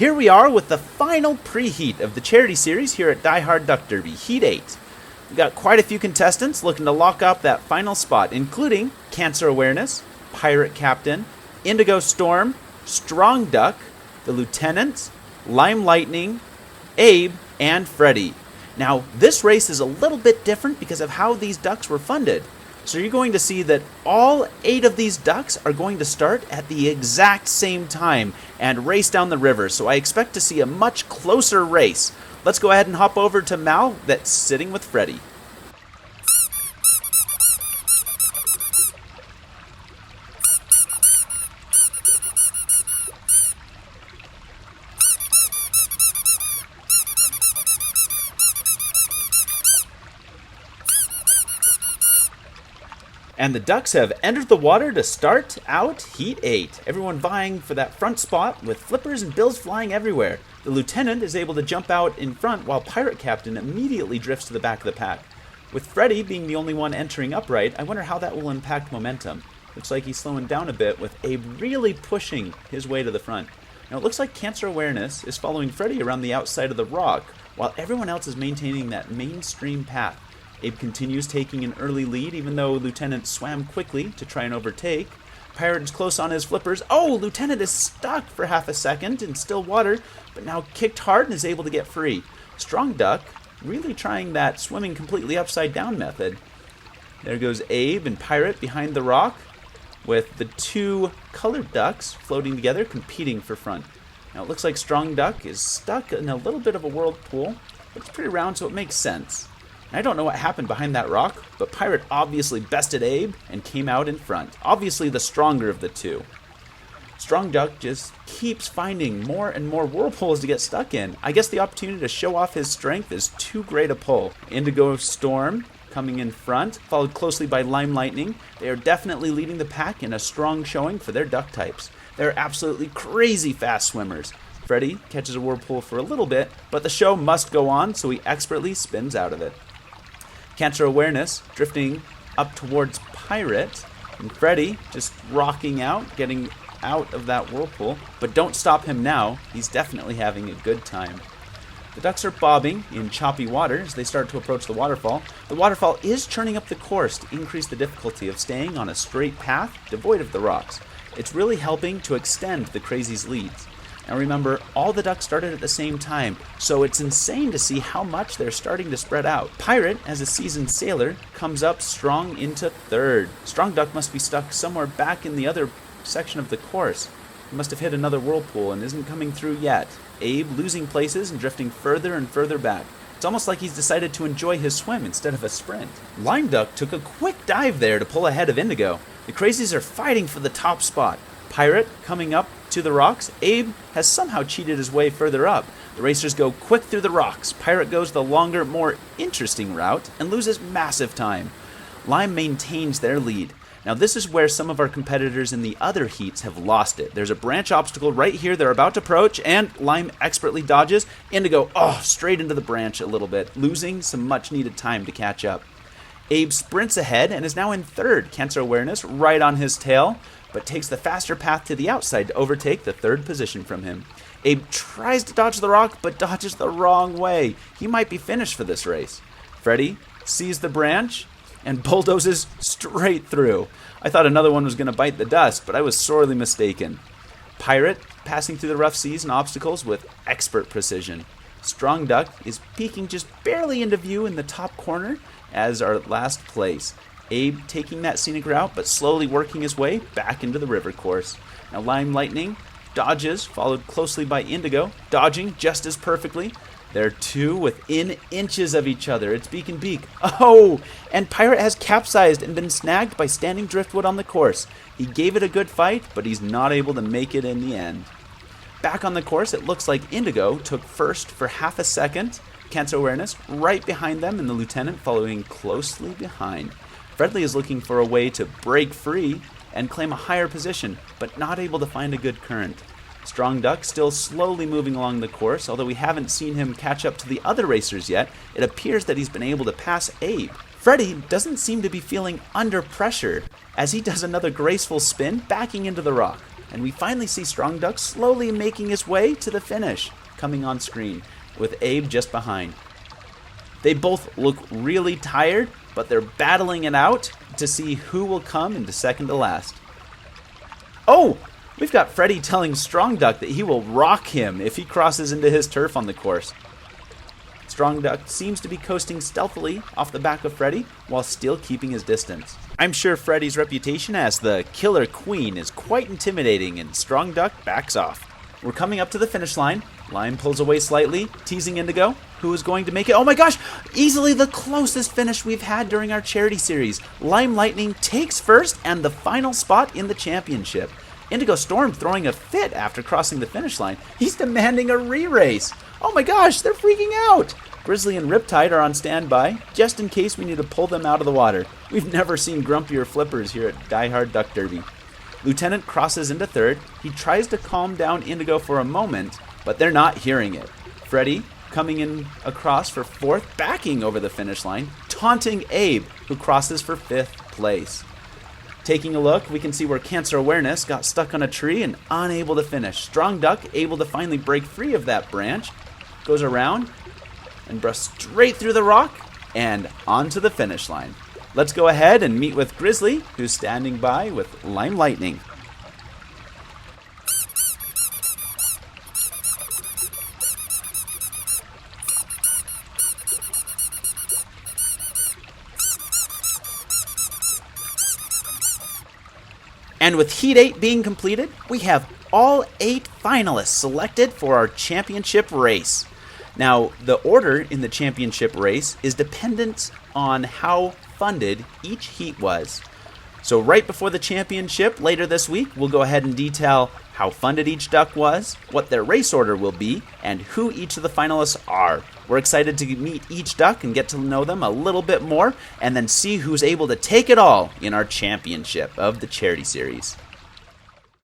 Here we are with the final preheat of the charity series here at Diehard Duck Derby, Heat 8. We've got quite a few contestants looking to lock up that final spot, including Cancer Awareness, Pirate Captain, Indigo Storm, Strong Duck, the Lieutenant, Lime Lightning, Abe, and Freddy. Now, this race is a little bit different because of how these ducks were funded. So you're going to see that all 8 of these ducks are going to start at the exact same time and race down the river. So I expect to see a much closer race. Let's go ahead and hop over to Mal that's sitting with Freddy. And the ducks have entered the water to start out Heat 8. Everyone vying for that front spot with flippers and bills flying everywhere. The Lieutenant is able to jump out in front while Pirate Captain immediately drifts to the back of the pack. With Freddy being the only one entering upright, I wonder how that will impact momentum. Looks like he's slowing down a bit with Abe really pushing his way to the front. Now it looks like Cancer Awareness is following Freddy around the outside of the rock while everyone else is maintaining that mainstream path. Abe continues taking an early lead, even though Lieutenant swam quickly to try and overtake. Pirate is close on his flippers. Oh, Lieutenant is stuck for half a second in still water, but now kicked hard and is able to get free. Strong Duck really trying that swimming completely upside down method. There goes Abe and Pirate behind the rock, with the 2 colored ducks floating together, competing for front. Now it looks like Strong Duck is stuck in a little bit of a whirlpool, but it's pretty round, so it makes sense. I don't know what happened behind that rock, but Pirate obviously bested Abe and came out in front. Obviously the stronger of the 2. Strong Duck just keeps finding more and more whirlpools to get stuck in. I guess the opportunity to show off his strength is too great a pull. Indigo Storm coming in front, followed closely by Lime Lightning. They are definitely leading the pack in a strong showing for their duck types. They're absolutely crazy fast swimmers. Freddy catches a whirlpool for a little bit, but the show must go on, so he expertly spins out of it. Cancer Awareness drifting up towards Pirate, and Freddy just rocking out, getting out of that whirlpool, but don't stop him now. He's definitely having a good time. The ducks are bobbing in choppy water as they start to approach the waterfall. The waterfall is churning up the course to increase the difficulty of staying on a straight path devoid of the rocks. It's really helping to extend the crazy's leads. Now remember, all the ducks started at the same time, so it's insane to see how much they're starting to spread out. Pirate, as a seasoned sailor, comes up strong into 3rd. Strong Duck must be stuck somewhere back in the other section of the course. He must have hit another whirlpool and isn't coming through yet. Abe losing places and drifting further and further back. It's almost like he's decided to enjoy his swim instead of a sprint. Lime Duck took a quick dive there to pull ahead of Indigo. The Crazies are fighting for the top spot. Pirate coming up to the rocks. Abe has somehow cheated his way further up. The racers go quick through the rocks. Pirate goes the longer, more interesting route and loses massive time. Lime maintains their lead. Now this is where some of our competitors in the other heats have lost it. There's a branch obstacle right here they're about to approach, and Lime expertly dodges. Indigo, straight into the branch a little bit, losing some much needed time to catch up. Abe sprints ahead and is now in 3rd. Cancer Awareness right on his tail, but takes the faster path to the outside to overtake the 3rd position from him. Abe tries to dodge the rock, but dodges the wrong way. He might be finished for this race. Freddy sees the branch and bulldozes straight through. I thought another one was going to bite the dust, but I was sorely mistaken. Pirate passing through the rough seas and obstacles with expert precision. Strong Duck is peeking just barely into view in the top corner as our last place. Abe taking that scenic route, but slowly working his way back into the river course. Now Lime Lightning dodges, followed closely by Indigo, dodging just as perfectly. They're 2 within inches of each other. It's beak and beak. Oh! And Pirate has capsized and been snagged by standing driftwood on the course. He gave it a good fight, but he's not able to make it in the end. Back on the course, it looks like Indigo took 1st for half a second. Cancer Awareness right behind them, and the Lieutenant following closely behind. Freddy is looking for a way to break free and claim a higher position, but not able to find a good current. Strong Duck still slowly moving along the course, although we haven't seen him catch up to the other racers yet. It appears that he's been able to pass Abe. Freddy doesn't seem to be feeling under pressure as he does another graceful spin, backing into the rock. and we finally see Strong Duck slowly making his way to the finish, coming on screen, with Abe just behind. They both look really tired, but they're battling it out to see who will come into second to last. Oh! We've got Freddy telling Strong Duck that he will rock him if he crosses into his turf on the course. Strong Duck seems to be coasting stealthily off the back of Freddy while still keeping his distance. I'm sure Freddy's reputation as the Killer Queen is quite intimidating, and Strong Duck backs off. We're coming up to the finish line. Lime pulls away slightly, teasing Indigo, who is going to make it. Oh my gosh! Easily the closest finish we've had during our charity series. Lime Lightning takes first and the final spot in the championship. Indigo Storm throwing a fit after crossing the finish line. He's demanding a re-race. Oh my gosh, they're freaking out. Grizzly and Riptide are on standby, just in case we need to pull them out of the water. We've never seen grumpier flippers here at Diehard Duck Derby. Lieutenant crosses into third. He tries to calm down Indigo for a moment, but they're not hearing it. Freddy coming in across for fourth, backing over the finish line, taunting Abe, who crosses for fifth place. Taking a look, we can see where Cancer Awareness got stuck on a tree and unable to finish. Strong Duck able to finally break free of that branch, goes around and brush straight through the rock and onto the finish line. Let's go ahead and meet with Grizzly, who's standing by with Lime Lightning. And with Heat 8 being completed, we have all 8 finalists selected for our championship race. Now, the order in the championship race is dependent on how funded each heat was. So right before the championship later this week, we'll go ahead and detail how funded each duck was, what their race order will be, and who each of the finalists are. We're excited to meet each duck and get to know them a little bit more, and then see who's able to take it all in our championship of the charity series.